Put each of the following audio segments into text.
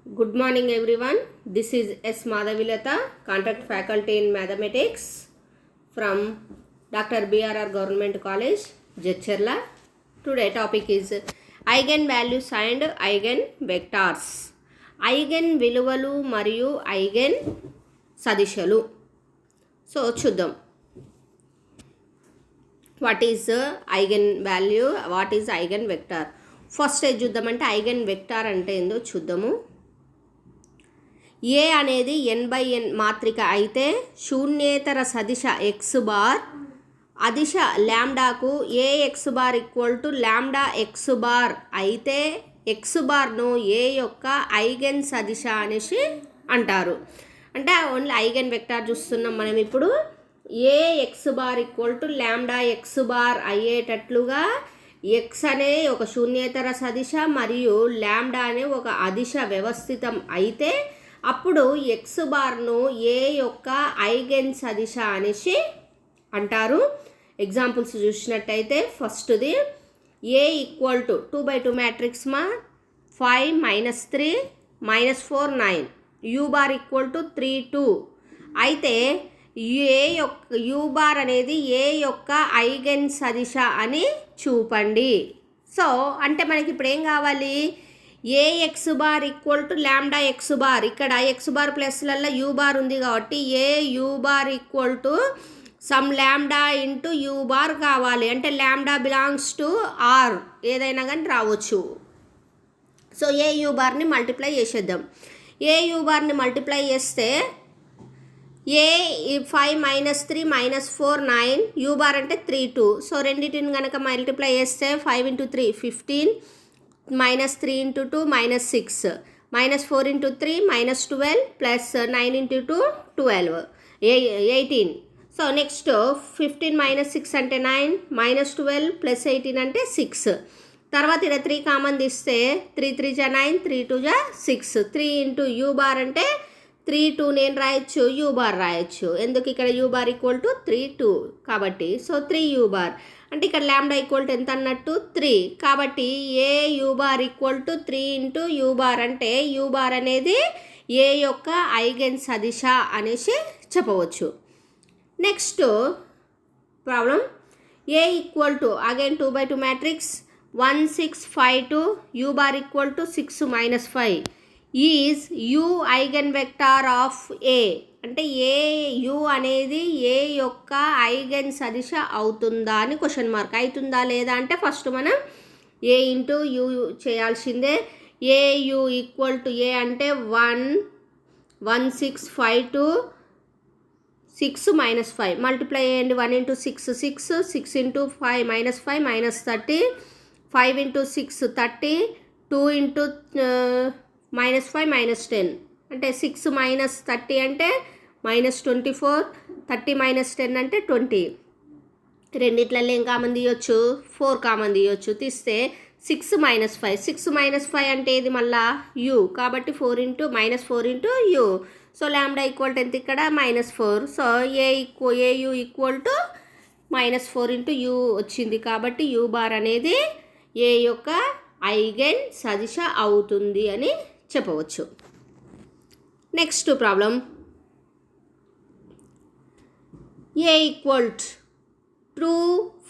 Good morning everyone. This is S. Madhavilata, Contract Faculty in Mathematics from Dr. BRR Government College, Jechcherla. Today topic is Eigenvalues and Eigenvectors. Eigen విలువలు మరియు eigen సదిశలు. So చూద్దాం. What is eigen value, what is eigen vector. First ఏది చూద్దామంటే eigen vector అంటే ఏందో చూద్దాము. ఏ అనేది n by n మాత్రిక అయితే శూన్యేతర సదిశ ఎక్స్ బార్ అదిశ ల్యాండాకు A X bar equal to lambda X bar అయితే ఎక్స్ బార్ను ఏ యొక్క ఐగెన్ సదిశ అనేసి అంటారు. అంటే ఓన్లీ ఐగెన్ వెక్టార్ చూస్తున్నాం మనం ఇప్పుడు. A X bar equal to lambda X bar అయ్యేటట్లుగా ఎక్స్ అనే ఒక శూన్యేతర సదిశ మరియు ల్యాండా అనే ఒక అదిశ వ్యవస్థితం అయితే అప్పుడు ఎక్స్ బార్ను ఏ యొక్క ఐగెన్ సదిశ అనేసి అంటారు. ఎగ్జాంపుల్స్ చూసినట్టయితే ఫస్ట్ది ఏ ఈక్వల్ టు 2/2 మ్యాట్రిక్స్ మా 5 -3 -4 9 యూ బార్ ఈక్వల్ టు 3 2 అయితే ఏ యొక్క యూ బార్ అనేది ఏ యొక్క ఐగెన్ సదిశ అని చూపండి. సో అంటే మనకి ఇప్పుడు ఏం కావాలి, A X bar equal to lambda X bar, ఇక్కడ ఎక్స్ బార్ ప్లస్లలో యూ బార్ ఉంది కాబట్టి A U bar equal to some lambda into U bar కావాలి. అంటే ల్యాండా బిలాంగ్స్ టు ఆర్ ఏదైనా కానీ రావచ్చు. సో ఏ యూ బార్ని మల్టిప్లై చేసేద్దాం. ఏ యూ బార్ని మల్టిప్లై చేస్తే ఏ 5 -3 -4 9 యూ బార్ అంటే 3 2. సో రెండింటిని కనుక మల్టిప్లై చేస్తే 5 × 3 15 -3 × 2 -6 -4 × 3 -12 ప్లస్ 9 × 2 12 18. సో నెక్స్ట్ 15 - 6 అంటే 9 -12 ప్లస్ 18 అంటే 6. తర్వాత ఇక్కడ 3 కామన్ తీస్తే 3 3 × 9 3 2 6 3 × యూ బార్ అంటే 3 2 నేను రాయొచ్చు, యూ బార్ రాయొచ్చు. ఎందుకు ఇక్కడ యూ బార్ ఈక్వల్ టు 3 2 కాబట్టి. సో 3 యూ బార్ అంటే ఇక్కడ ల్యాండా ఈక్వల్ టు ఎంత అన్నట్టు 3 కాబట్టి A U bar equal to 3 × U bar అంటే యూ బార్ అనేది ఏ యొక్క ఐగెన్ సదిశ అనేసి చెప్పవచ్చు. Next problem A equal to again 2/2 matrix 1 6 5 2 U bar equal to 6 -5 is U eigen vector of A. అంటే ఏ యూ అనేది ఏ యొక్క eigen సదిశ అవుతుందా అని క్వశ్చన్ మార్క్. అవుతుందా లేదా అంటే ఫస్ట్ మనం ఏ ఇంటూ యూ చేయాల్సిందే. ఏ యూ ఈక్వల్ టు ఏ అంటే 1 1 6 5 2 6 -5 మల్టిప్లై చేయండి. 1 × 6 6 6 × 5 -5 -30 5 × 6 30 2 × -5 -10 అంటే 6 - 30 అంటే -24 30 - 10 అంటే 20. రెండిట్లలో ఏం కామన్ తీయొచ్చు, 4 కామన్ తీయొచ్చు. తీస్తే 6 - 5 6 - 5 అంటే ఇది మళ్ళా యూ కాబట్టి 4 × యూ. సో ల్యాండా ఈక్వల్ టు ఎంత ఇక్కడ -4. So A you equal to -4 × you వచ్చింది కాబట్టి యూ బార్ అనేది ఏ యొక్క ఐగెన్ సదిశ అవుతుంది అని చెప్పవచ్చు. Next problem A equal to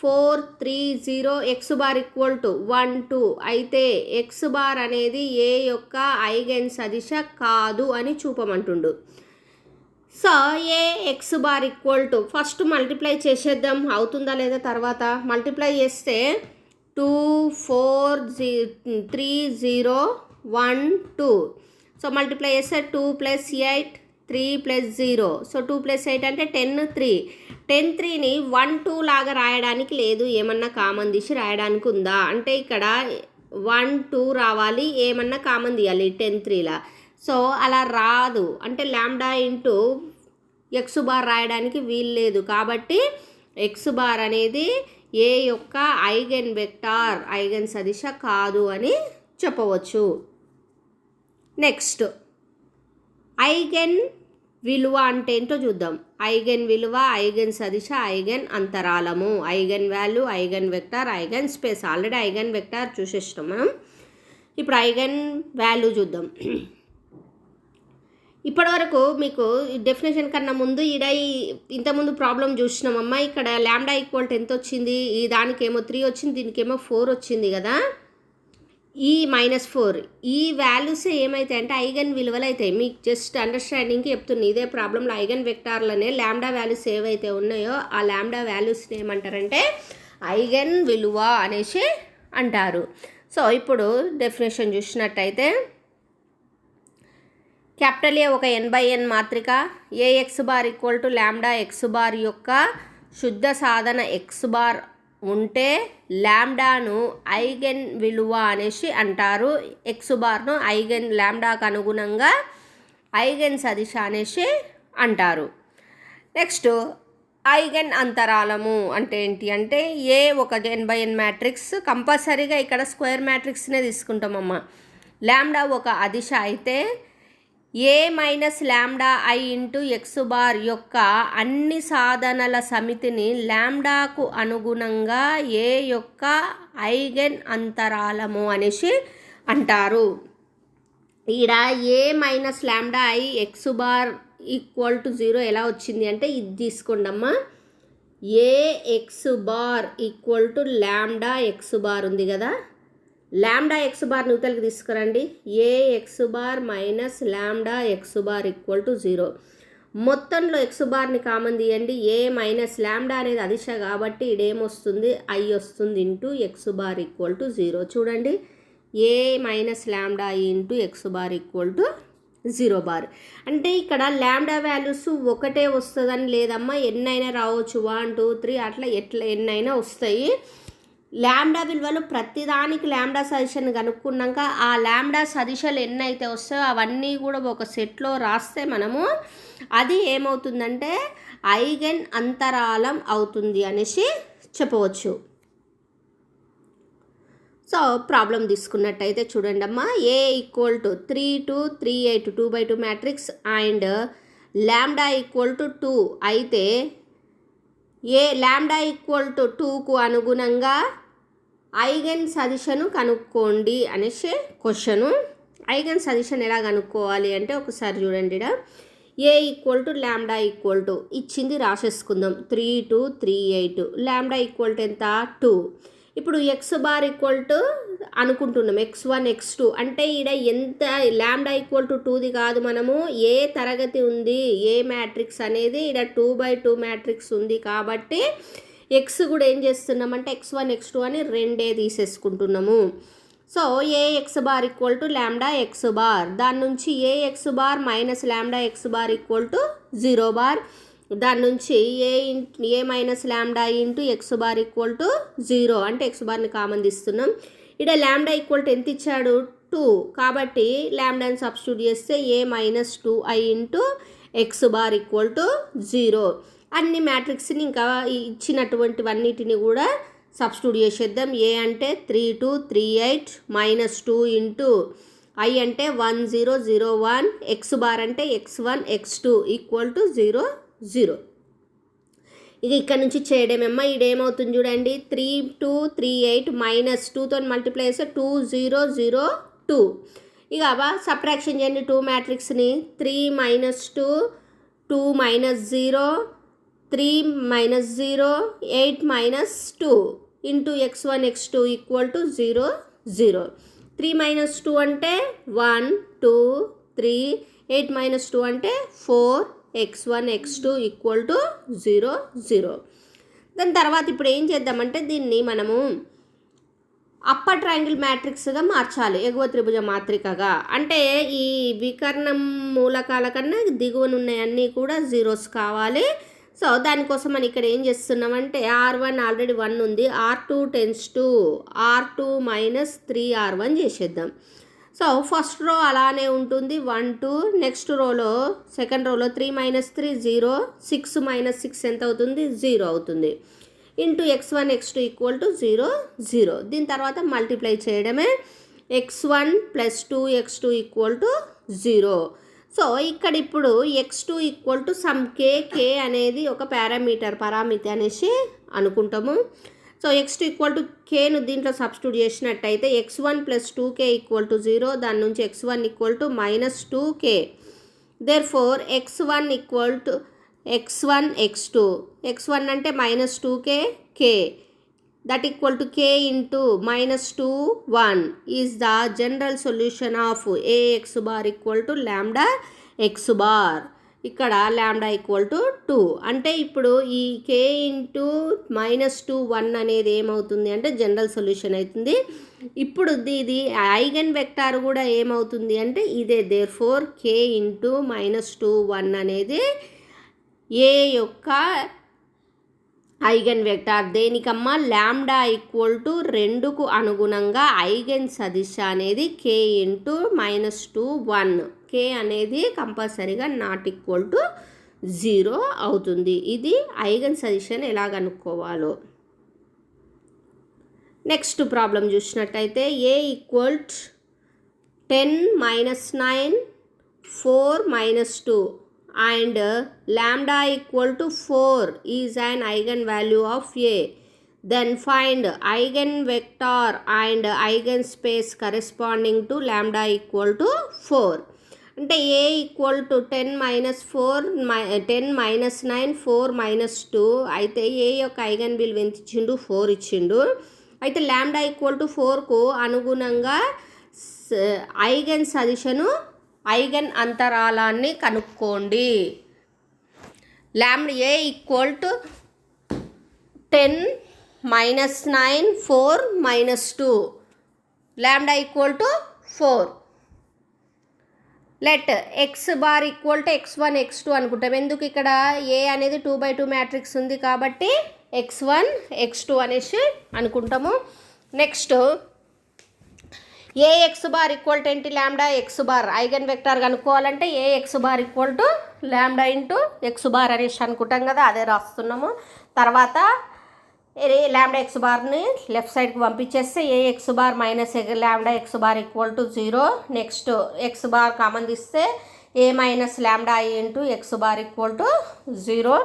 4 3 0 X bar equal to 1 2 అయితే ఎక్స్ బార్ అనేది ఏ యొక్క ఐగెన్ సదిశ కాదు అని చూపమంటుండు. So A X bar equal to first multiply చేసేద్దాం అవుతుందా లేదా తర్వాత. మల్టిప్లై చేస్తే 2 4 3 0 1 2. సో మల్టిప్లై చేస్తే 2 + 8 3 + 0. సో 2 + 8 అంటే 10 3 10 3ని 1 2 లాగా రాయడానికి లేదు, ఏమన్నా కామన్ తీసి రాయడానికి ఉందా అంటే ఇక్కడ 1 2 రావాలి, ఏమన్నా కామన్ తీయాలి 10 3లా. సో అలా రాదు అంటే ల్యాండా ఇంటూ ఎక్స్ బార్ రాయడానికి వీలు లేదు కాబట్టి ఎక్స్ బార్ అనేది ఏ యొక్క ఐగెన్ వెక్టార్ ఐగెన్ సదిశ కాదు అని చెప్పవచ్చు. నెక్స్ట్ ఐగెన్ విలువ అంటే ఏంటో చూద్దాం. ఐగెన్ విలువ, ఐగెన్ సదిశ, ఐగెన్ అంతరాలము, eigen value, eigen vector, eigen space. Already eigen vector చూసేస్తాం మనం. ఇప్పుడు ఐగెన్ వాల్యూ చూద్దాం. ఇప్పటివరకు మీకు డెఫినేషన్ కన్నా ముందు ఇంతకుముందు ప్రాబ్లం చూసినామమ్మా. ఇక్కడ ల్యాండా ఈక్వల్ ఎంత వచ్చింది, ఈ దానికేమో 3 వచ్చింది, దీనికేమో 4 వచ్చింది కదా. ఈ -4 ఈ వాల్యూస్ ఏమైతాయి అంటే ఐగన్ విలువలు అవుతాయి. మీకు జస్ట్ అండర్స్టాండింగ్కి చెప్తుంది. ఇదే ప్రాబ్లంలో ఐగన్ వెక్టార్లనే ల్యాండా వాల్యూస్ ఏవైతే ఉన్నాయో ఆ ల్యాండా వాల్యూస్ని ఏమంటారంటే ఐగన్ విలువ అనేసి అంటారు. సో ఇప్పుడు డెఫినేషన్ చూసినట్టయితే క్యాపిటల్ ఏ ఒక n/n మాత్రిక, AX bar equal to lambda X bar యొక్క శుద్ధ సాధన ఎక్స్ బార్ ఉంటే ల్యాండాను ఐగన్ విలువ అనేసి అంటారు. ఎక్స్ బార్ను ఐగన్ ల్యాండాకు అనుగుణంగా ఐగన్ సదిశ అనేసి అంటారు. నెక్స్ట్ ఐగన్ అంతరాలము అంటే ఏంటి అంటే ఏ ఒక n/n మ్యాట్రిక్స్, కంపల్సరీగా ఇక్కడ స్క్వేర్ మ్యాట్రిక్స్నే తీసుకుంటామమ్మా. ల్యాండా ఒక అదిశ అయితే A minus lambda I into X bar యొక్క అన్ని సాధనల సమితిని ల్యాండాకు అనుగుణంగా ఏ యొక్క ఐగన్ అంతరాలము అనేసి అంటారు. ఈడ A minus lambda I X bar equal to 0 ఎలా వచ్చింది అంటే ఇది తీసుకోండమ్మా. A X bar equal to lambda X bar ఉంది కదా, ల్యాండా ఎక్స్ బార్ నూతలకి తీసుకురండి. A X bar minus lambda X bar equal to 0. మొత్తంలో ఎక్స్ బార్ని కామన్ తీయండి. ఏ మైనస్ ల్యాండా అనేది అదిశ కాబట్టి ఇడేమొస్తుంది ఐ వస్తుంది into X bar equal to 0. చూడండి, A minus lambda I into X bar equal to 0 bar. అంటే ఇక్కడ ల్యాండా వాల్యూస్ ఒకటే వస్తుందని లేదమ్మా, ఎన్నైనా రావచ్చు, 1 2 3 అట్లా ఎన్నైనా వస్తాయి. ల్యాండా విలువలు ప్రతిదానికి ల్యాండా సదిశను కనుక్కున్నాక ఆ ల్యాండా సదిశలు ఎన్నైతే వస్తాయో అవన్నీ కూడా ఒక సెట్లో రాస్తే మనము అది ఏమవుతుందంటే ఐగన్ అంతరాలం అవుతుంది అనేసి చెప్పవచ్చు. సో ప్రాబ్లం తీసుకున్నట్టయితే చూడండి అమ్మా. A equal to 3 2 3 8 2/2 matrix and lambda equal to 2 అయితే ఏ ల్యాండా ఈక్వల్ టు 2కు అనుగుణంగా ఐగన్ సదిశను కనుక్కోండి అనేసి క్వశ్చను. ఐగన్ సదిశను ఎలా కనుక్కోవాలి అంటే ఒకసారి చూడండి. A equal to lambda equal to ఇచ్చింది రాసేసుకుందాం. 3 2 3 8 ల్యాండా ఈక్వల్ టు ఎంత 2. ఇప్పుడు ఎక్స్ బార్ ఈక్వల్ టు అనుకుంటున్నాం x1 x2 అంటే ఈడ ఎంత ల్యాండా ఈక్వల్ టు 2ది కాదు, మనము ఏ తరగతి ఉంది ఏ మ్యాట్రిక్స్ అనేది ఈడ 2/2 మ్యాట్రిక్స్ ఉంది కాబట్టి ఎక్స్ కూడా ఏం చేస్తున్నామంటే x1 x2 అని రెండే తీసేసుకుంటున్నాము. So A X bar equal to lambda X bar, దాని నుంచి A X bar minus lambda X bar equal to 0 bar, దాని నుంచి A minus lambda into X bar equal to 0 అంటే ఎక్స్ బార్ని కామన్ తీస్తున్నాం. ఇక్కడ ల్యాండా ఈక్వల్ టు ఎంత ఇచ్చాడు 2 కాబట్టి ల్యాండాని సబ్స్టిట్యూట్ చేస్తే A minus 2i into X bar equal to 0. అన్ని మ్యాట్రిక్స్ని ఇంకా ఇచ్చినటువంటివన్నిటిని కూడా సబ్స్టిట్యూట్ చేసేద్దాం. ఏ అంటే 3 2 3 8 మైనస్ 2 ఇంటూ ఐ అంటే 1 0 0 1 ఎక్స్ బార్ అంటే x1 x2 ఈక్వల్ టు 0 0. ఇక ఇక్కడ నుంచి చేయడమేమ్మా. ఇదేమవుతుంది చూడండి 3 2 3 8 మైనస్ 2తో మల్టిప్లై చేస్తే 2 0 0 2. ఇక సబ్ట్రాక్షన్ చేయండి 2 మ్యాట్రిక్స్ని. 3 minus 2 2 minus 0 3 minus 0 8 minus 2 into x1 x2 equal to 0 0. 3 minus 2 అంటే 1 2 3 8 మైనస్ 2 అంటే 4 x1 x2 ఈక్వల్ టు 0 0. దాని తర్వాత ఇప్పుడు ఏం చేద్దామంటే దీన్ని మనము అప్పర్ ట్రయాంగిల్ మ్యాట్రిక్స్గా మార్చాలి, ఎగువ త్రిభుజ మాత్రికగా. అంటే ఈ వికర్ణం మూలకాల కన్నా దిగువన ఉన్నాయన్నీ కూడా జీరోస్ కావాలి. సో దానికోసం మనం ఇక్కడ ఏం చేస్తున్నామంటే R1 ఆల్రెడీ 1 ఉంది, R2 tends to R2 minus 3R1 చేసేద్దాం. సో ఫస్ట్ రో అలానే ఉంటుంది 1 2, నెక్స్ట్ రోలో సెకండ్ రోలో 3 మైనస్ 3 0, 6 మైనస్ 6 ఎంత అవుతుంది 0 అవుతుంది into x1 x2 equal to 0 0. దీని తర్వాత మల్టిప్లై చేయడమే x1 plus 2x2 equal to 0. So ఇక్కడ ఇప్పుడు x2 ఈక్వల్ టు సమ్ కే అనేది ఒక పరామితి అనేసి అనుకుంటాము. సో x2 ఈక్వల్ టు కేను దీంట్లో సబ్స్టిట్యూట్ చేసినట్టయితే x1 plus 2k equal to 0, దాని నుంచి x1 equal to minus 2k Therefore x1 equal to x1 x2. x1 అంటే -2k k that equal to k into -2 1 is the general solution of ax bar equal to lambda x bar. ఇక్కడ lambda equal to 2 అంటే ఇప్పుడు ఈ k into -2 1 అనేది ఏమవుతుంది అంటే general solution అవుతుంది. ఇప్పుడు ఇది ఐగన్ వెక్టార్ కూడా ఏమవుతుంది అంటే ఇదే. దేర్ఫోర్ k ఇంటూ -2 1 అనేది ఏ యొక్క ఐగన్ వెక్టార్. దేనికమ్మా? లాంబ్డా ఈక్వల్ టు 2కు అనుగుణంగా ఐగన్ సదిశ అనేది k ఇంటూ -2 1. k అనేది కంపల్సరీగా నాట్ ఈక్వల్ టు 0 అవుతుంది. ఇది ఐగన్ సదిశను ఎలా కనుక్కోవాలో. నెక్స్ట్ ప్రాబ్లం చూసినట్టయితే a equal 10 - 9 4 - 2 and lambda equal to 4 is an eigenvalue of a. Then find eigenvector and eigenspace corresponding to lambda equal to 4. అంటే a equal to 10 - 9 4 - 2 అయితే a యొక్క eigen విలువ ఎంత ఇచ్చిండు? 4 ఇచ్చిండు. అయితే లాంబ్డా ఈక్వల్ టు 4కు అనుగుణంగా ఐగన్ సదిశను ఐగన్ అంతరాలాన్ని కనుక్కోండి. Lambda A equal to 10 - 9 4 - 2 lambda equal to 4. Let X bar equal to x1 x2 అనుకుంటాం. ఎందుకు? ఇక్కడ ఏ అనేది 2/2 మ్యాట్రిక్స్ ఉంది కాబట్టి x1 x2 అనేసి అనుకుంటాము. Next ax bar equal to ఏంటి? Lambda X bar. Eigen vector కనుక్కోవాలంటే ax bar equal to lambda into X bar అనేసి అనుకుంటాం కదా, అదే రాస్తున్నాము. తర్వాత లాంబ్డా ఎక్స్ బార్ని లెఫ్ట్ సైడ్కి పంపించేస్తే ax bar minus lambda X bar equal to 0. Next X bar common తీస్తే a minus lambda i into X bar equal to 0.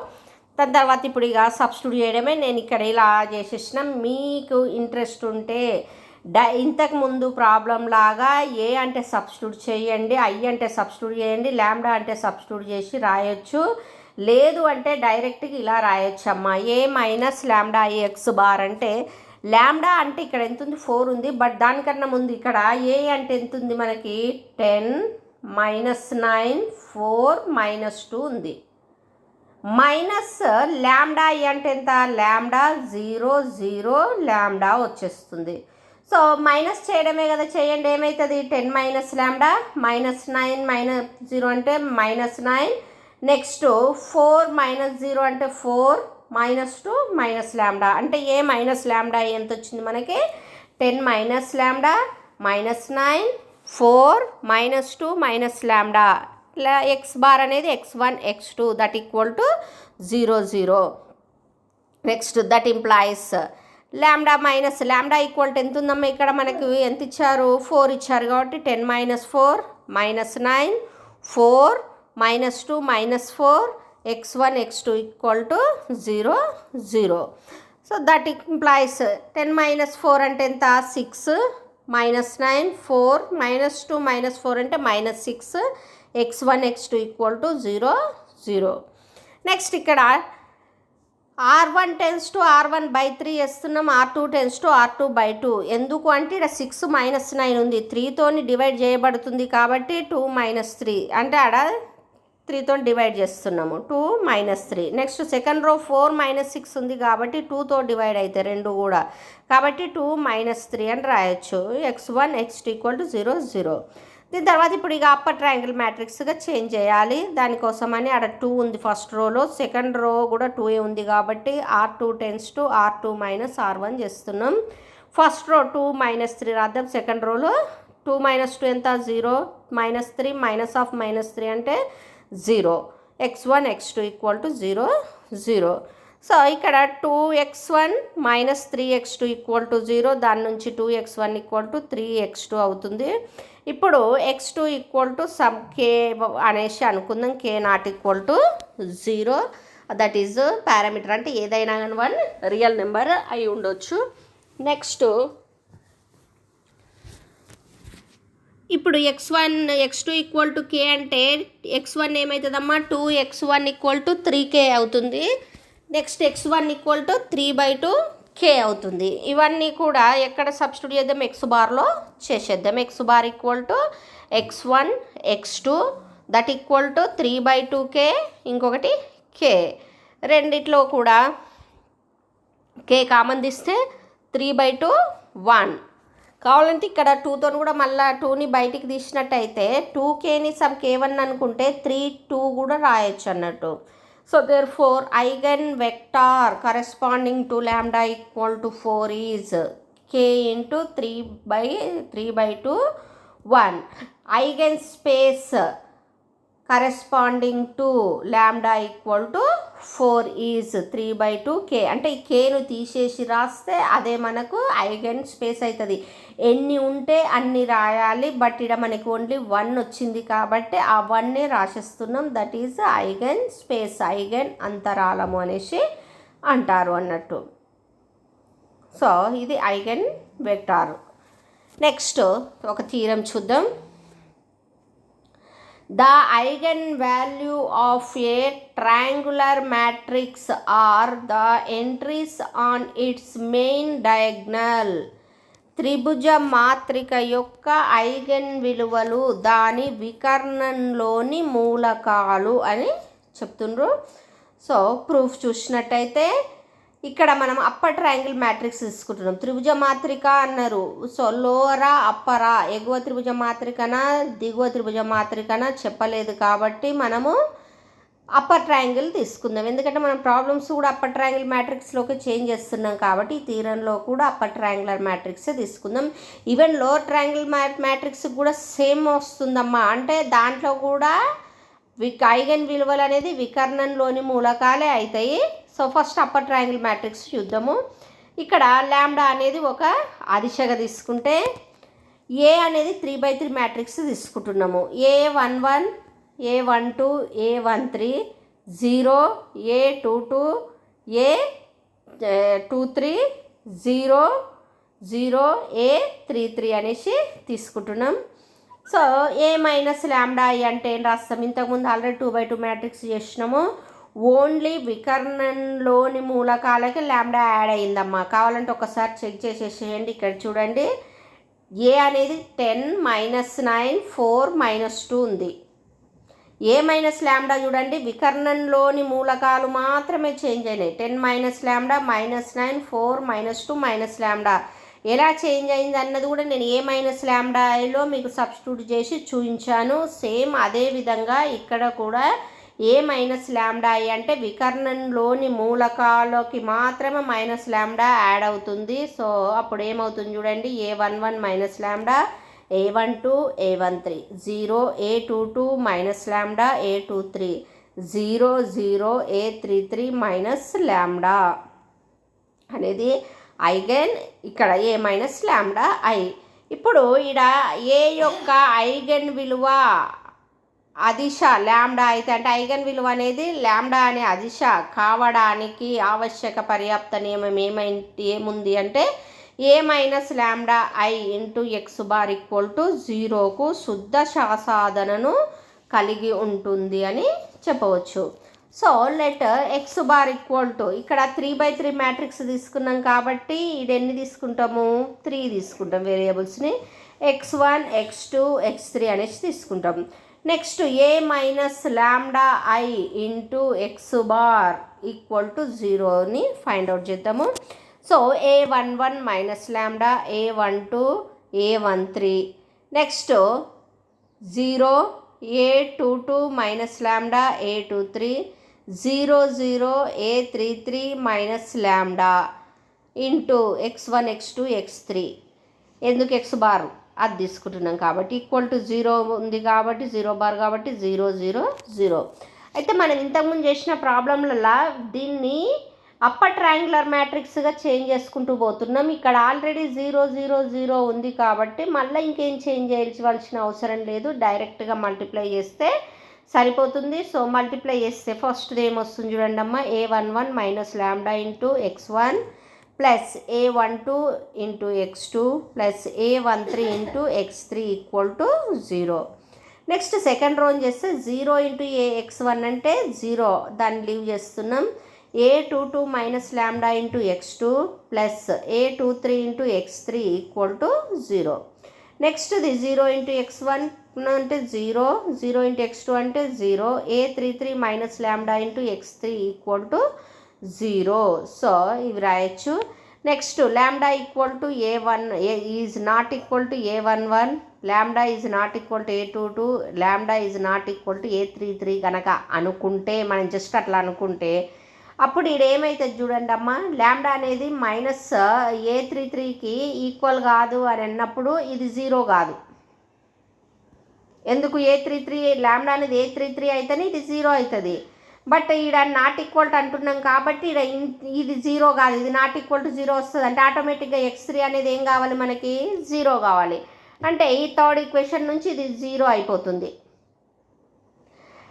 దాని తర్వాత ఇప్పుడు ఇక సబ్స్టిట్యూట్ చేయడమే. నేను ఇక్కడ ఇలా చేసేసిన. మీకు ఇంట్రెస్ట్ ఉంటే ఇంతకుముందు ప్రాబ్లం లాగా ఏ అంటే సబ్స్టిట్యూట్ చేయండి, ఐ అంటే సబ్స్టిట్యూట్ చేయండి, లాంబ్డా అంటే సబ్స్టిట్యూట్ చేసి రాయొచ్చు. లేదు అంటే డైరెక్ట్గా ఇలా రాయొచ్చు అమ్మా. A minus lambda i X bar అంటే లాంబ్డా అంటే ఇక్కడ ఎంత ఉంది? 4 ఉంది. బట్ దానికన్నా ముందు ఇక్కడ ఏ అంటే ఎంత ఉంది మనకి? 10 - 9 4 - 2 ఉంది. మైనస్ లాంబ్డా i అంటే ఎంత? లాంబ్డా 0 0 లాంబ్డా వచ్చేస్తుంది. సో మైనస్ చేయడమే కదా, చేయండి. ఏమవుతుంది? 10 - లాంబ్డా -9 - 0 అంటే -9. నెక్స్ట్ 4 - 0 అంటే 4 -2 లాంబ్డా అంటే ఏ మైనస్ లాంబ్డా ఎంత వచ్చింది మనకి? 10 - లాంబ్డా -9 4 -2 లాంబ్డా. ఎక్స్ బార్ అనేది x1 x2 that equal to 0 0. Next that implies lambda minus lambda equal to ఎంత ఉందమ్మా? ఇక్కడ మనకి ఎంత ఇచ్చారు? 4 ఇచ్చారు కాబట్టి 10 - 4 -9 4 -2 -4 x1 x2 equal to 0 0. So that implies 10 - 4 అంటే ఎంత? 6 -9 4 -2 -4 అంటే -6 x1 x2 equal to 0 0. Next ఇక్కడ r1 → r1/3 వేస్తున్నాం, r2 → r2/2. ఎందుకు అంటే ఇక్కడ 6 - 9 ఉంది, 3తోని డివైడ్ చేయబడుతుంది కాబట్టి 2 - 3 అంటే ఆడ 3తో డివైడ్ చేస్తున్నాము, 2 - 3. నెక్స్ట్ సెకండ్ రో 4 - 6 ఉంది కాబట్టి 2తో డివైడ్ అయితే రెండు కూడా, కాబట్టి 2 - 3 అని రాయొచ్చు. x1 x2 equal to 0 0. దీని తర్వాత ఇప్పుడు ఇక అప్పర్ ట్రయాంగిల్ మ్యాట్రిక్స్గా చేంజ్ చేయాలి. దానికోసమని అక్కడ 2 ఉంది ఫస్ట్ రోలో, సెకండ్ రో కూడా 2 ఉంది కాబట్టి r2 → r2 - r1 చేస్తున్నాం. ఫస్ట్ రో 2 - 3 రాద్దాం. సెకండ్ రోలో 2 - 2 ఎంత? 0 -3 -3 అంటే 0. x1 x2 equal to 0 0. So ఇక్కడ 2x1 - 3x2 ఈక్వల్ టు 0. దాని నుంచి 2x1 ఈక్వల్ టు 3x2 అవుతుంది. ఇప్పుడు x2 equal to some k అనేసి అనుకుందాం. k not equal to 0. That is parameter అంటే ఏదైనా కానీ 1 రియల్ నెంబర్ అయి ఉండొచ్చు. నెక్స్ట్ ఇప్పుడు x1 x2 equal to k అంటే x1 ఏమవుతుందమ్మా 2x1 equal to 3k అవుతుంది. Next x1 equal to 3/2 k అవుతుంది. ఇవన్నీ కూడా ఎక్కడ సబ్స్టిట్యూట్ చేద్దాం, ఎక్స్ బార్లో చేసేద్దాం. X bar equal to x1 x2 that equal to 3/2k, ఇంకొకటి k. రెండిట్లో కూడా k కామన్ తీస్తే 3/2 1. కావాలంటే ఇక్కడ 2తో కూడా మళ్ళీ 2ని బయటికి తీసినట్టయితే 2kని సమ్ k1 అనుకుంటే 3 2 కూడా రాయొచ్చు అన్నట్టు. So therefore eigen vector corresponding to lambda equal to 4 is k into 3/2 1. Eigen space corresponding to lambda equal to 4 is 3/2 k. అంటే ఈ కేను తీసేసి రాస్తే అదే మనకు ఐగన్ స్పేస్ అవుతుంది. ఎన్ని ఉంటే అన్ని రాయాలి, బట్ ఇక్కడ మనకి ఓన్లీ 1 వచ్చింది కాబట్టి ఆ 1నే రాసేస్తున్నాం. That is eigen space, eigen అంతరాళము అనేసి అంటారు అన్నట్టు. సో ఇది ఐగన్ వెక్టార్. నెక్స్ట్ ఒక థీరం చూద్దాం. The eigenvalue of a triangular matrix are the entries on its main diagonal. త్రిభుజ మాత్రిక యొక్క ఐగన్ విలువలు దాని వికర్ణంలోని మూలకాలు అని చెప్తుండ్రు. సో ప్రూఫ్ చూసినట్టయితే ఇక్కడ మనం అప్పర్ ట్రయాంగిల్ మ్యాట్రిక్స్ తీసుకుంటున్నాం. త్రిభుజ మాత్రిక అన్నారు. సో లోవరా అప్పరా, ఎగువ త్రిభుజ మాత్రికనా దిగువ త్రిభుజ మాత్రికనా చెప్పలేదు కాబట్టి మనము అప్పర్ ట్రయాంగిల్ తీసుకుందాం. ఎందుకంటే మనం ప్రాబ్లమ్స్ కూడా అప్పర్ ట్రయాంగిల్ మ్యాట్రిక్స్లోకి చేంజ్ చేస్తున్నాం కాబట్టి ఈ థీరంలో కూడా అప్పర్ ట్రయాంగులర్ మ్యాట్రిక్సే తీసుకుందాం. ఈవెన్ లోవర్ ట్రయాంగిల్ మ్యాట్రిక్స్ కూడా సేమ్ వస్తుందమ్మా. అంటే దాంట్లో కూడా ఐగన్ విలువలు అనేది వికర్ణంలోని మూలకాలే అవుతాయి. So first upper triangle matrix చూద్దాము. ఇక్కడ లాంబ్డా అనేది ఒక అదిశగా తీసుకుంటే ఏ అనేది 3/3 మ్యాట్రిక్స్ తీసుకుంటున్నాము. A11 A12 A13 0 A22 A23 0 0 A33 అనేసి తీసుకుంటున్నాం. సో ఏ మైనస్ లాంబ్డా అంటే ఏం రాస్తాం, ఇంతకుముందు ఆల్రెడీ 2/2 మ్యాట్రిక్స్ చేసినాము. ఓన్లీ వికర్ణంలోని మూలకాలకి లాంబ్డా యాడ్ అయిందమ్మా. కావాలంటే ఒకసారి చెక్ చేసేసేయండి. ఇక్కడ చూడండి, ఏ అనేది 10 -9 4 -2 ఉంది. ఏ మైనస్ లాంబ్డా చూడండి, వికర్ణంలోని మూలకాలు మాత్రమే చేంజ్ అయినాయి. 10 మైనస్ లాంబ్డా -9 4 -2 మైనస్ లాంబ్డా. ఎలా చేంజ్ అయింది అన్నది కూడా నేను ఏ మైనస్ లాంబ్డాలో మీకు సబ్స్టిట్యూట్ చేసి చూపించాను. సేమ్ అదే విధంగా ఇక్కడ కూడా ఏ మైనస్ లాంబ్డా అంటే వికర్ణంలోని మూలకాలకి మాత్రమే మైనస్ లాంబ్డా యాడ్ అవుతుంది. సో అప్పుడు ఏమవుతుంది చూడండి, A11 minus lambda A12 A13 0 A22 minus lambda A23 0 0 A33 minus lambda అనేది ఐగన్ ఇక్కడ ఏ మైనస్ లాంబ్డా ఐ. ఇప్పుడు ఇక్కడ ఏ యొక్క ఐగన్ విలువ అదిశ లాంబ్డా అయితే, అంటే ఐగన్ విలువ అనేది లాంబ్డా అనే అదిశ కావడానికి ఆవశ్యక పర్యాప్త నియమం ఏముంది అంటే A minus lambda I into X bar equal to 0కు శుద్ధ శాసాదనను కలిగి ఉంటుంది అని చెప్పవచ్చు. So let X bar equal to ఇక్కడ 3/3 మ్యాట్రిక్స్ తీసుకున్నాం కాబట్టి ఇది ఎన్ని తీసుకుంటాము, 3 తీసుకుంటాం వేరియబుల్స్ని. x1 x2 x3 అనేసి తీసుకుంటాం. Next A minus lambda I into X bar equal to 0ని ఫైండ్ అవుట్ చేద్దాము. So A11 minus lambda A12 A13 next 0 A22 minus lambda A23 0 0 A33 minus lambda into x1 x2 x3. ఎందుకు X bar అది తీసుకుంటున్నాం కాబట్టి equal to 0 ఉంది కాబట్టి 0 bar కాబట్టి 0 0 0. అయితే మనం ఇంతకుముందు చేసిన ప్రాబ్లంలలో దీన్ని అప్పర్ ట్రయాంగులర్ మ్యాట్రిక్స్గా చేంజ్ చేసుకుంటూ పోతున్నాం. ఇక్కడ ఆల్రెడీ 0 0 0 ఉంది కాబట్టి మళ్ళీ ఇంకేం చేంజ్ చేయించవలసిన అవసరం లేదు, డైరెక్ట్గా మల్టిప్లై చేస్తే సరిపోతుంది. సో మల్టిప్లై చేస్తే ఫస్ట్ ఏమొస్తుంది చూడండి అమ్మ, A11 minus lambda into x1 plus a12 into x2 plus a13 into x3 equal to 0. Next second రోని చేస్తే 0 ఇంటూ ax1 అంటే 0, దాన్ని లీవ్ చేస్తున్నాం. a22 minus lambda into x2 plus a23 into x3 equal to 0. నెక్స్ట్ది 0 into x1 అంటే 0, 0 into x2 అంటే 0, a33 minus lambda into x3 equal to 0. So ఇవి రాయొచ్చు. Next ల్యాండా equal to a1 is not equal to a11, ల్యాండా is not equal to a22, ల్యాండా is not equal to a33 కనుక అనుకుంటే, మనం జస్ట్ అట్లా అనుకుంటే అప్పుడు ఇక్కడ ఏమవుతుంది చూడండి అమ్మ, ల్యాండా అనేది మైనస్ a33కి ఈక్వల్ కాదు అని అన్నప్పుడు ఇది 0 కాదు. ఎందుకు a33 ల్యాండా అనేది a33 అయితేనే ఇది 0 అవుతుంది. బట్ ఈడ నాట్ ఈక్వల్ టు అంటున్నాం కాబట్టి ఇది 0 కాదు, ఇది నాట్ ఈక్వల్ టు 0 వస్తుంది. అంటే ఆటోమేటిక్గా x3 అనేది ఏం కావాలి మనకి, 0 కావాలి. అంటే ఈ థర్డ్ ఈక్వేషన్ నుంచి ఇది 0 అయిపోతుంది.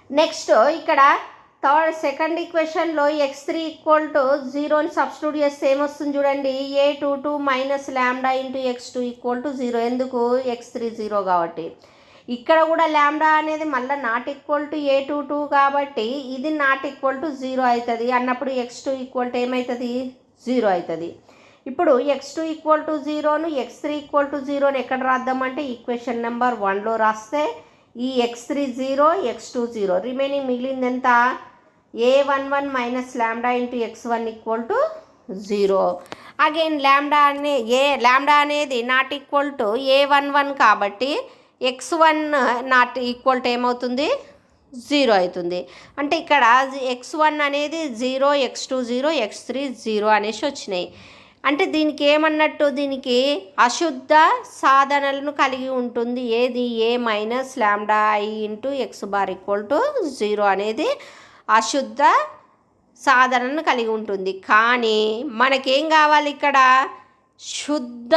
నెక్స్ట్ ఇక్కడ సెకండ్ ఈక్వేషన్లో x3 ఈక్వల్ టు 0ని సబ్స్టిట్యూట్ చేస్తే ఏమొస్తుంది చూడండి, a22 minus lambda into x2 equal to 0. ఎందుకు, x3 0 కాబట్టి. ఇక్కడ కూడా ల్యాండా అనేది మళ్ళీ నాట్ ఈక్వల్ టు a22 కాబట్టి ఇది నాట్ ఈక్వల్ టు 0 అవుతుంది అన్నప్పుడు x2 ఈక్వల్ టు ఏమవుతుంది, 0 అవుతుంది. ఇప్పుడు x2 ఈక్వల్ టు 0ను x3 ఈక్వల్ టు 0ని ఎక్కడ రాద్దామంటే ఈక్వేషన్ నెంబర్ 1లో రాస్తే ఈ x3 0, x2 0, రిమైనింగ్ మిగిలింది ఎంత, a11 minus lambda into x1 equal to 0. Again ల్యాండా అనేది నాట్ ఈక్వల్ టు a11 కాబట్టి x1 నాట్ ఈక్వల్ టు ఏమవుతుంది, 0 అవుతుంది. అంటే ఇక్కడ x1 అనేది 0, x2 0, x3 0 అనేసి వచ్చినాయి. అంటే దీనికి ఏమన్నట్టు, దీనికి అశుద్ధ సాధనలను కలిగి ఉంటుంది. ఏది, a minus lambda i into x bar equal to 0 అనేది అశుద్ధ సాధనను కలిగి ఉంటుంది. కానీ మనకేం కావాలి, ఇక్కడ శుద్ధ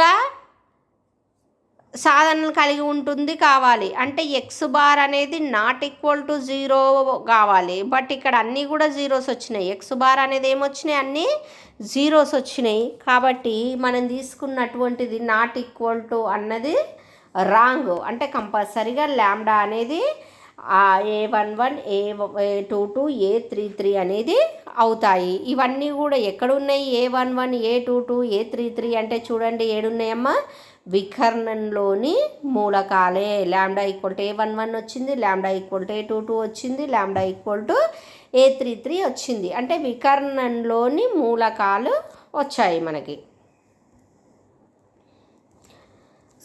సాధనను కలిగి ఉంటుంది కావాలి. అంటే ఎక్స్ బార్ అనేది నాట్ ఈక్వల్ టు 0 కావాలి. బట్ ఇక్కడ అన్నీ కూడా జీరోస్ వచ్చినాయి. ఎక్స్ బార్ అనేది ఏమొచ్చినాయి, అన్నీ జీరోస్ వచ్చినాయి. కాబట్టి మనం తీసుకున్నటువంటిది నాట్ ఈక్వల్ టు అన్నది రాంగ్. అంటే కంపల్సరీగా ల్యాండా అనేది a11, a22, a33 అనేది అవుతాయి. ఇవన్నీ కూడా ఎక్కడున్నాయి, a11, a22, a33 అంటే చూడండి ఏడున్నాయమ్మా, వికర్ణంలోని మూలకాలే. ల్యాండా ఈక్వల్ టు a11 వచ్చింది, ల్యాండా ఈక్వల్ టు a22 వచ్చింది, ల్యాండా ఈక్వల్ టు a33 వచ్చింది. అంటే వికర్ణంలోని మూలకాలు వచ్చాయి మనకి.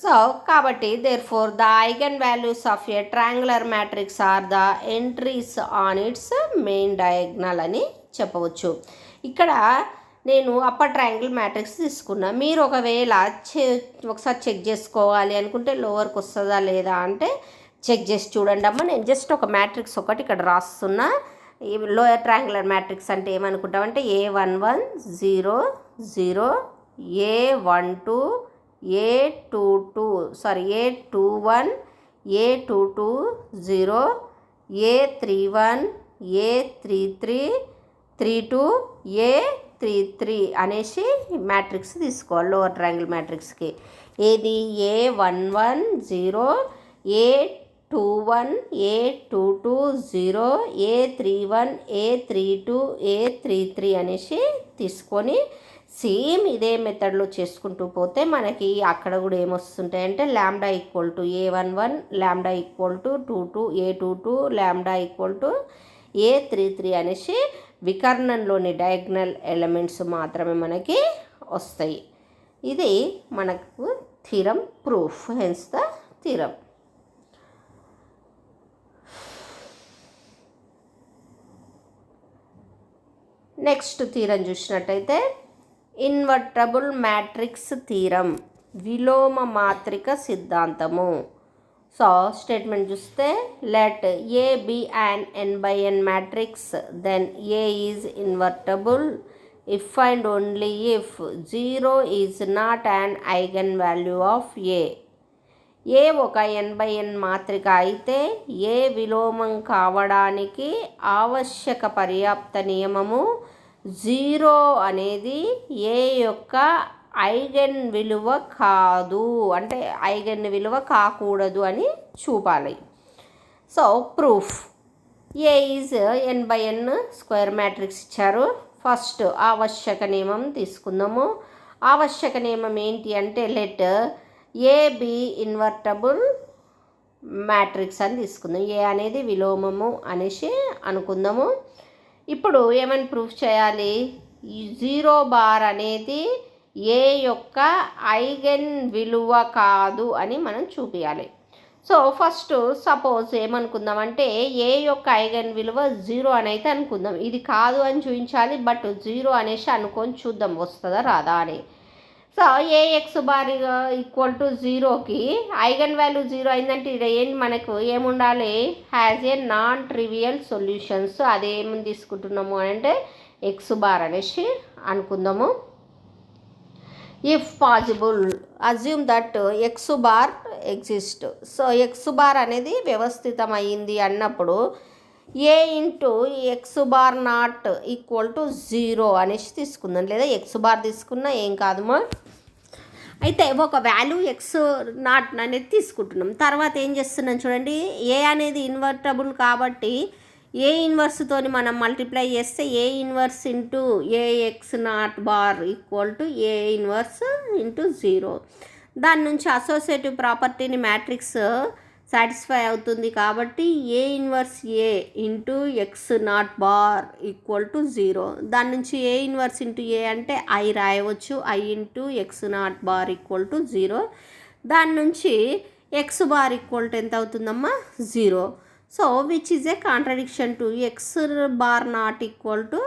సో కాబట్టి therefore the eigenvalues of a triangular matrix are the entries on its main diagonal అని చెప్పవచ్చు. ఇక్కడ నేను అప్పర్ ట్రయాంగిల్ మ్యాట్రిక్స్ తీసుకున్నా. మీరు ఒకవేళ ఒకసారి చెక్ చేసుకోవాలి అనుకుంటే లోవర్కి వస్తుందా లేదా అంటే చెక్ చేసి చూడండి అమ్మ. నేను జస్ట్ ఒక మ్యాట్రిక్స్ ఒకటి ఇక్కడ రాస్తున్నా. లోయర్ ట్రయాంగులర్ మ్యాట్రిక్స్ అంటే ఏమనుకుంటామంటే a11 0 0, a12 a21 a22 0, a31 a33 32 a33 అనేసి మ్యాట్రిక్స్ తీసుకోవాలి లోవర్ ట్రయాంగిల్ మ్యాట్రిక్స్కి. ఏది, a11 0, a21 a22 0, a31 a32 a33 అనేసి తీసుకొని సేమ్ ఇదే మెథడ్లో చేసుకుంటూ పోతే మనకి అక్కడ కూడా ఏమొస్తుంటాయంటే ల్యాండా ఈక్వల్ టు a11, ల్యాండా ఈక్వల్ టు 22 a22, ల్యాండా ఈక్వల్ టు a33 అనేసి వికర్ణంలోని డయాగ్నల్ ఎలిమెంట్స్ మాత్రమే మనకి వస్తాయి. ఇది మనకు theorem proof, hence the theorem. Next theorem చూసినట్టయితే ఇన్వర్టబుల్ మ్యాట్రిక్స్ థీరం, విలోమ మాత్రిక సిద్ధాంతము. సో స్టేట్మెంట్ చూస్తే let A be and n/n matrix then A is invertible if and only if 0 is not an eigen value of A. ఏ ఒక n/n మాత్రిక అయితే ఏ విలోమం కావడానికి ఆవశ్యక పర్యాప్త నియమము జీరో అనేది ఏ యొక్క ఐగెన్ విలువ కాదు, అంటే ఐగెన్ విలువ కాకూడదు అని చూపాలి. So proof A is n/n square matrix ఇచ్చారు. ఫస్ట్ ఆవశ్యక నియమం తీసుకుందాము. ఆవశ్యక నియమం ఏంటి అంటే let A be invertible matrix అని తీసుకుందాం. ఏ అనేది విలోమము అనేసి అనుకుందాము. ఇప్పుడు ఏమని ప్రూఫ్ చేయాలి? 0 బార్ అనేది ఏ యొక్క ఐగెన్ విలువ కాదు అని మనం చూపించాలి. సో ఫస్ట్ సపోజ్ ఏమనుకుందామంటే ఏ యొక్క ఐగెన్ విలువ 0 అని అయితే అనుకుందాం. ఇది కాదు అని చూపించాలి, బట్ 0 అనేసి అనుకొని చూద్దాం వస్తుందా రాదా అని. So A X bar equal to 0కి ఐగన్ వాల్యూ 0 అయిందంటే ఇక్కడ మనకు ఏముండాలి? Has a non trivial solutions. అదేమని తీసుకుంటున్నాము అంటే ఎక్స్ బార్ అనేసి అనుకుందాము. If possible assume that X bar exist. So X bar అనేది వ్యవస్థితమైంది అన్నప్పుడు A into X bar not equal to 0 అనేసి తీసుకుందాం, లేదా ఎక్స్ బార్ తీసుకున్నా ఏం కాదుమా. అయితే ఒక వాల్యూ ఎక్స్ నాట్ అనేది తీసుకుంటున్నాం. తర్వాత ఏం చేస్తున్నాం చూడండి, ఏ అనేది ఇన్వర్టబుల్ కాబట్టి ఏ ఇన్వర్స్తోని మనం మల్టిప్లై చేస్తే ఏ inverse into AX not bar equal to A inverse into 0. దాని నుంచి అసోసియేటివ్ ప్రాపర్టీని మ్యాట్రిక్స్ సాటిస్ఫై అవుతుంది కాబట్టి ఏ inverse A into X not bar equal to 0. దాని నుంచి ఏ ఇన్వర్స్ ఇంటూ ఏ అంటే ఐ రాయవచ్చు, I into X not bar equal to 0. దాని నుంచి ఎక్స్ బార్ ఈక్వల్ టు ఎంత అవుతుందమ్మా? 0. So which is a contradiction to X bar not equal to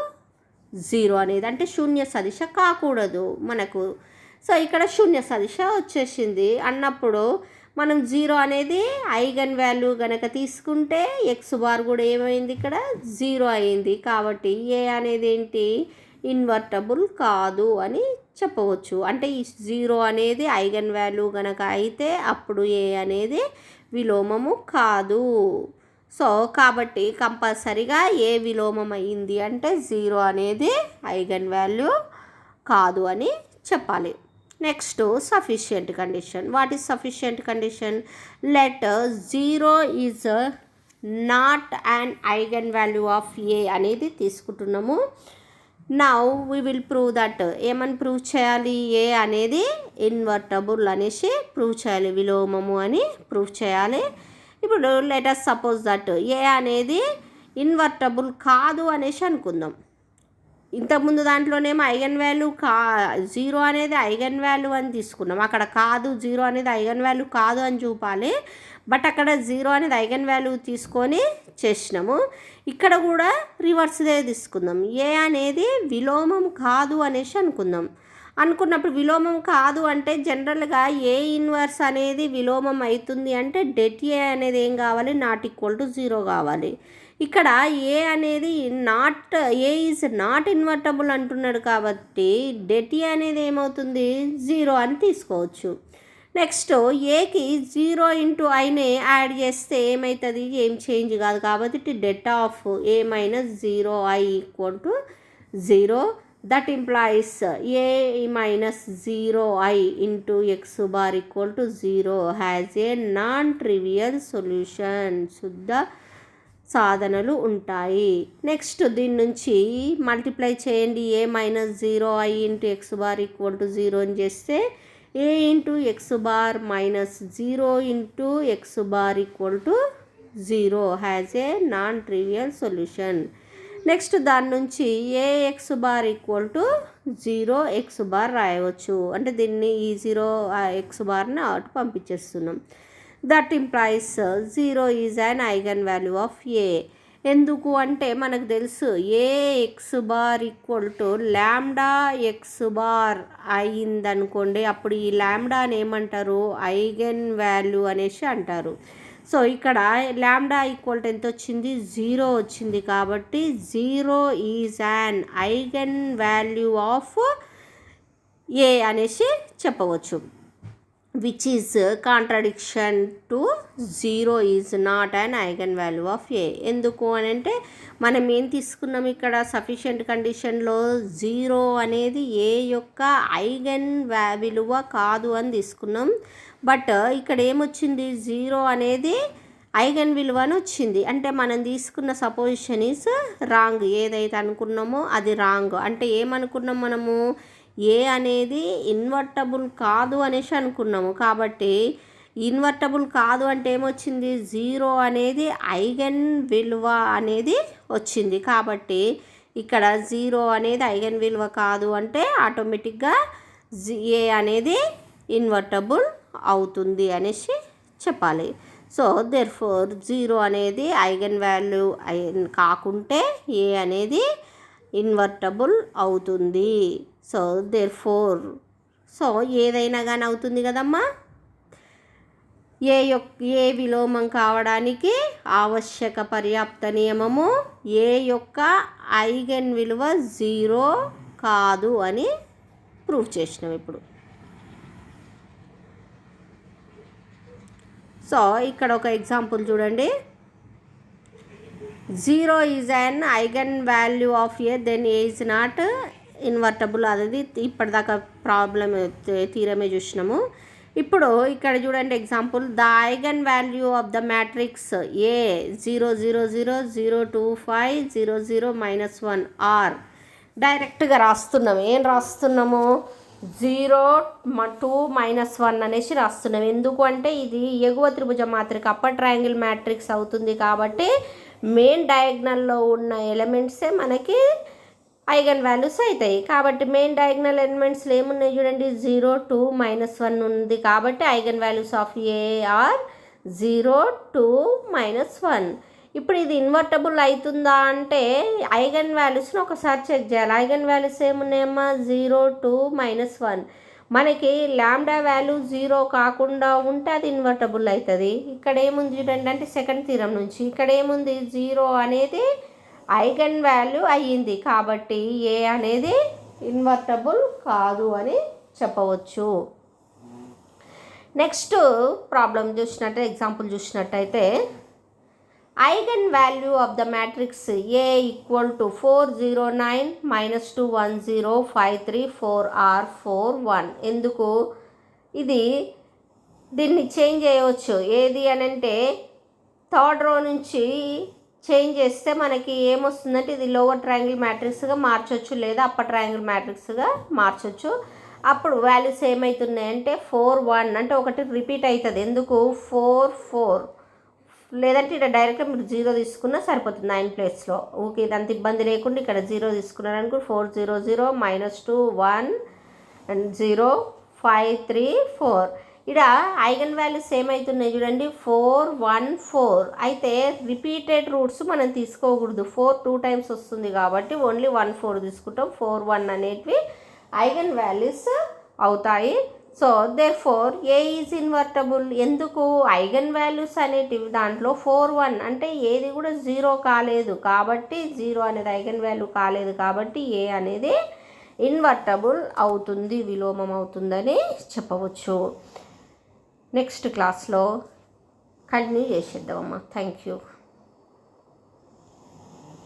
0 అనేది, అంటే శూన్య సదిశ కాకూడదు మనకు. సో ఇక్కడ శూన్య సదిశ వచ్చేసింది అన్నప్పుడు మనం 0 అనేది ఐగన్ వాల్యూ కనుక తీసుకుంటే ఎక్స్ బార్ కూడా ఏమైంది? ఇక్కడ 0 అయింది. కాబట్టి ఏ అనేది ఏంటి? ఇన్వర్టబుల్ కాదు అని చెప్పవచ్చు. అంటే ఈ 0 అనేది ఐగన్ వాల్యూ కనుక అయితే అప్పుడు ఏ అనేది విలోమము కాదు. సో కాబట్టి కంపల్సరీగా ఏ విలోమం అయింది అంటే 0 అనేది ఐగన్ వాల్యూ కాదు అని చెప్పాలి. Next sufficient condition. What is sufficient condition? Let 0 is not and eigen value of A అనేది తీసుకుంటున్నాము. Now we will prove that. ఏమని ప్రూవ్ చేయాలి? ఏ అనేది ఇన్వర్టబుల్ అనేసి ప్రూవ్ చేయాలి, విలోమము అని ప్రూవ్ చేయాలి. ఇప్పుడు లెటస్ సపోజ్ దట్ ఏ అనేది ఇన్వర్టబుల్ కాదు అనేసి అనుకుందాం. ఇంతకుముందు దాంట్లోనేమో ఐగన్ వాల్యూ 0 అనేది ఐగన్ వాల్యూ అని తీసుకున్నాం. అక్కడ కాదు, 0 అనేది ఐగన్ వాల్యూ కాదు అని చూపాలి, బట్ అక్కడ 0 అనేది ఐగన్ వాల్యూ తీసుకొని చేసినాము. ఇక్కడ కూడా రివర్స్దే తీసుకుందాం. ఏ అనేది విలోమం కాదు అనేసి అనుకున్నప్పుడు విలోమం కాదు అంటే జనరల్గా ఏ ఇన్వర్స్ అనేది విలోమం అవుతుంది అంటే డెట్ ఏ అనేది ఏం కావాలి? నాట్ ఈక్వల్ టు 0 కావాలి. ఇక్కడ ఏ అనేది ఏ ఈజ్ నాట్ ఇన్వర్టబుల్ అంటున్నాడు కాబట్టి డెట్ ఏ అనేది ఏమవుతుంది? 0 అని తీసుకోవచ్చు. నెక్స్ట్ ఏకి 0 ఇంటూ ఐనే యాడ్ చేస్తే ఏమవుతుంది? ఏం చేంజ్ కాదు కాబట్టి det of A minus 0i equal to 0. That implies A minus 0i into X bar equal to 0 has a non trivial solution. శుద్ధ సాధనలు ఉంటాయి. నెక్స్ట్ దీని నుంచి మల్టిప్లై చేయండి. A minus 0i into X bar equal to 0 అని చేస్తే A into X bar minus 0 into X bar equal to 0 has a non trivial solution. Next దాని నుంచి A X bar equal to 0 X bar రాయవచ్చు, అంటే దీన్ని ఈ 0 X బార్ని అటు పంపించేస్తున్నాం. That implies 0 is an eigen value of A. ఎందుకు అంటే మనకు తెలుసు A X bar equal to lambda X bar అయిందనుకోండి, అప్పుడు ఈ ల్యాండాని ఏమంటారు? ఐగన్ వాల్యూ అనేసి అంటారు. సో ఇక్కడ ల్యాండా ఈక్వల్ టు ఎంత వచ్చింది? 0 వచ్చింది. కాబట్టి 0 is an eigen value of A అనేసి చెప్పవచ్చు. Which is contradiction to zero is not and eigen value of A. ఎందుకు అని అంటే మనం ఏం తీసుకున్నాం ఇక్కడ సఫిషియెంట్ కండిషన్లో జీరో అనేది ఏ యొక్క ఐగన్ విలువ కాదు అని తీసుకున్నాం. బట్ ఇక్కడ ఏమొచ్చింది, జీరో అనేది ఐగన్ విలువ అని వచ్చింది. అంటే మనం తీసుకున్న సపోజిషన్ ఈజ్ రాంగ్. ఏదైతే అనుకున్నామో అది రాంగ్. అంటే ఏమనుకున్నాం మనము, ఏ అనేది ఇన్వర్టబుల్ కాదు అనేసి అనుకున్నాము. కాబట్టి ఇన్వర్టబుల్ కాదు అంటే ఏమొచ్చింది, జీరో అనేది ఐగన్ విలువ అనేది వచ్చింది. కాబట్టి ఇక్కడ జీరో అనేది ఐగన్ విలువ కాదు అంటే ఆటోమేటిక్గా ఏ అనేది ఇన్వర్టబుల్ అవుతుంది అనేసి చెప్పాలి. సో దేర్ఫోర్ జీరో అనేది ఐగన్ వాల్యూ కాకుంటే ఏ అనేది ఇన్వర్టబుల్ అవుతుంది. సో దేర్ఫోర్ ఏదైనా కానీ అవుతుంది కదమ్మా. ఏ విలోమం కావడానికి ఆవశ్యక పర్యాప్త నియమము ఏ యొక్క ఐగన్ విలువ జీరో కాదు అని ప్రూవ్ చేసినాం ఇప్పుడు. సో ఇక్కడ ఒక ఎగ్జాంపుల్ చూడండి. Zero is an eigen value of A then A is not invertible. అనేది ఇప్పటిదాకా ప్రాబ్లం థీరమే చూసినాము. ఇప్పుడు ఇక్కడ చూడండి example, the eigen value of the matrix A 0 0 0 0 2 5 0 0 -1 are. డైరెక్ట్గా రాస్తున్నాము. ఏం రాస్తున్నాము, 0 2 -1 అనేసి రాస్తున్నాం. ఎందుకు అంటే ఇది ఎగువ త్రిభుజ మాత్రిక అప్పర్ ట్రయాంగిల్ మ్యాట్రిక్స్ అవుతుంది. కాబట్టి మెయిన్ డయాగ్నల్లో ఉన్న ఎలిమెంట్సే మనకి ఐగన్ వాల్యూస్ అవుతాయి. కాబట్టి మెయిన్ డయాగ్నల్ ఎలిమెంట్స్లో ఏమున్నాయి చూడండి, 0 2 -1 ఉంది. కాబట్టి eigen values of A are 0 2 -1. ఇప్పుడు ఇది ఇన్వర్టబుల్ అవుతుందా అంటే ఐగన్ వాల్యూస్ని ఒకసారి చెక్ చేయాలి. ఐగన్ వాల్యూస్ ఏమున్నాయమ్మా, 0 2 -1. మనకి లాంబ్డా వాల్యూ 0 కాకుండా ఉంటే అది ఇన్వర్టబుల్ అవుతుంది. ఇక్కడ ఏముంది చూడండి, అంటే సెకండ్ థీరం నుంచి ఇక్కడ ఏముంది, 0 అనేది ఐగన్ వాల్యూ అయ్యింది. కాబట్టి ఏ అనేది ఇన్వర్టబుల్ కాదు అని చెప్పవచ్చు. నెక్స్ట్ ప్రాబ్లం చూసినట్టు ఎగ్జాంపుల్ చూసినట్టయితే, eigen value of the matrix A equal to 4 0 9 -2 1 0 5 3 4 are 4 1. ఎందుకు దీన్ని చేంజ్ చేయవచ్చు. ఏది అని అంటే థర్డ్ రో నుంచి చేంజ్ చేస్తే మనకి ఏమొస్తుందంటే ఇది లోవర్ ట్రయాంగిల్ మ్యాట్రిక్స్గా మార్చవచ్చు, లేదా అప్పర్ ట్రయాంగిల్ మ్యాట్రిక్స్గా మార్చవచ్చు. అప్పుడు వాల్యూస్ ఏమవుతున్నాయంటే 4 1 అంటే ఒకటి రిపీట్ అవుతుంది. ఎందుకు 4 4, లేదంటే ఇక్కడ డైరెక్ట్గా మీరు 0 తీసుకున్నా సరిపోతుంది 9 ప్లేస్లో. ఓకే, ఇదంత ఇబ్బంది లేకుండా ఇక్కడ 0 తీసుకున్నారనుకో 4 0 0 -2 1 0 5 3 4. ఇక్కడ ఐగన్ వాల్యూస్ ఏమవుతున్నాయి చూడండి, 4 1 4. అయితే రిపీటెడ్ రూట్స్ మనం తీసుకోకూడదు. 4 2 టైమ్స్ వస్తుంది కాబట్టి ఓన్లీ 1 4 తీసుకుంటాం. 4 1 అనేటివి ఐగన్ వాల్యూస్ అవుతాయి. So therefore A is invertible. ఎందుకు, ఐగన్ వాల్యూస్ అనేటివి దాంట్లో 4 1 అంటే ఏది కూడా 0 కాలేదు. కాబట్టి 0 అనేది ఐగన్ వాల్యూ కాలేదు. కాబట్టి ఏ అనేది ఇన్వర్టబుల్ అవుతుంది, విలోమం అవుతుందని చెప్పవచ్చు. నెక్స్ట్ క్లాస్లో కంటిన్యూ చేసేద్దామమ్మా. Thank you.